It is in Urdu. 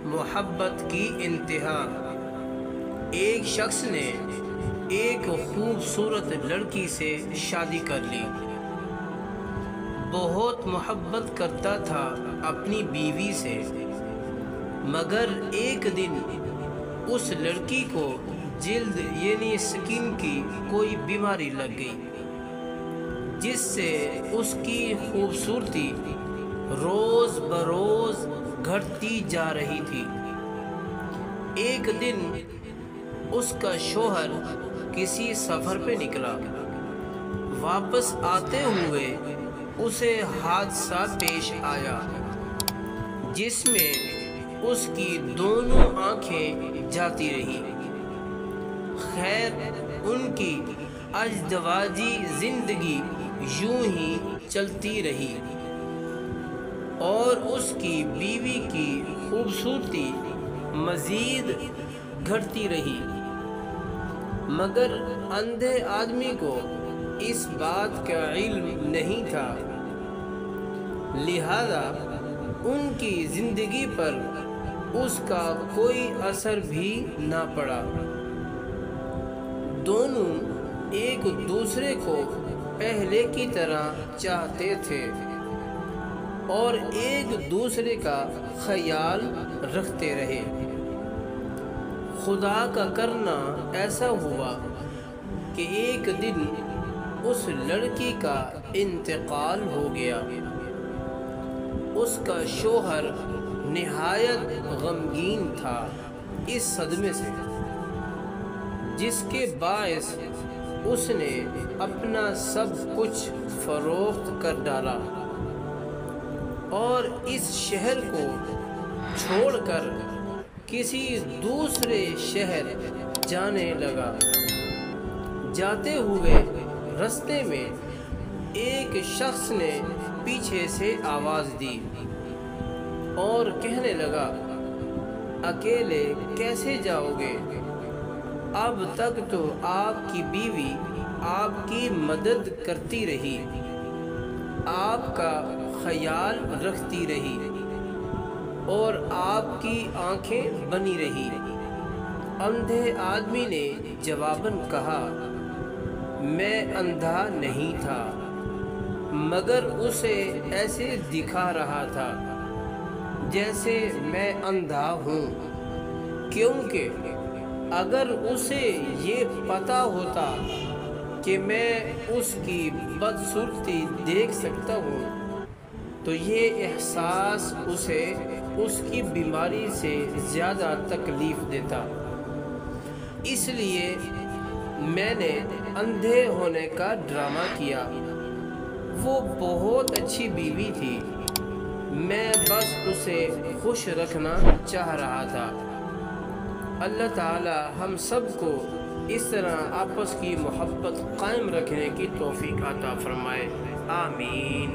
محبت کی انتہا۔ ایک شخص نے ایک خوبصورت لڑکی سے شادی کر لی۔ بہت محبت کرتا تھا اپنی بیوی سے، مگر ایک دن اس لڑکی کو جلد یعنی سکن کی کوئی بیماری لگ گئی، جس سے اس کی خوبصورتی روز بروز گھٹتی جا رہی تھی۔ ایک دن اس کا شوہر کسی سفر پہ نکلا۔ واپس آتے ہوئے اسے حادثہ پیش آیا جس میں اس کی دونوں آنکھیں جاتی رہی۔ خیر، ان کی ازدواجی زندگی یوں ہی چلتی رہی اور اس کی بیوی کی خوبصورتی مزید گھٹتی رہی، مگر اندھے آدمی کو اس بات کا علم نہیں تھا، لہذا ان کی زندگی پر اس کا کوئی اثر بھی نہ پڑا۔ دونوں ایک دوسرے کو پہلے کی طرح چاہتے تھے اور ایک دوسرے کا خیال رکھتے رہے۔ خدا کا کرنا ایسا ہوا کہ ایک دن اس لڑکی کا انتقال ہو گیا۔ اس کا شوہر نہایت غمگین تھا اس صدمے سے، جس کے باعث اس نے اپنا سب کچھ فروخت کر ڈالا اور اس شہر کو چھوڑ کر کسی دوسرے شہر جانے لگا۔ جاتے ہوئے رستے میں ایک شخص نے پیچھے سے آواز دی اور کہنے لگا، اکیلے کیسے جاؤ گے؟ اب تک تو آپ کی بیوی آپ کی مدد کرتی رہی، آپ کا خیال رکھتی رہی اور آپ کی آنکھیں بنی رہی۔ اندھے آدمی نے جواباً کہا، میں اندھا نہیں تھا، مگر اسے ایسے دکھا رہا تھا جیسے میں اندھا ہوں، کیونکہ اگر اسے یہ پتا ہوتا کہ میں اس کی بدصورتی دیکھ سکتا ہوں تو یہ احساس اسے اس کی بیماری سے زیادہ تکلیف دیتا۔ اس لیے میں نے اندھے ہونے کا ڈرامہ کیا۔ وہ بہت اچھی بیوی تھی، میں بس اسے خوش رکھنا چاہ رہا تھا۔ اللہ تعالی ہم سب کو اس طرح آپس کی محبت قائم رکھنے کی توفیق عطا فرمائے، آمین۔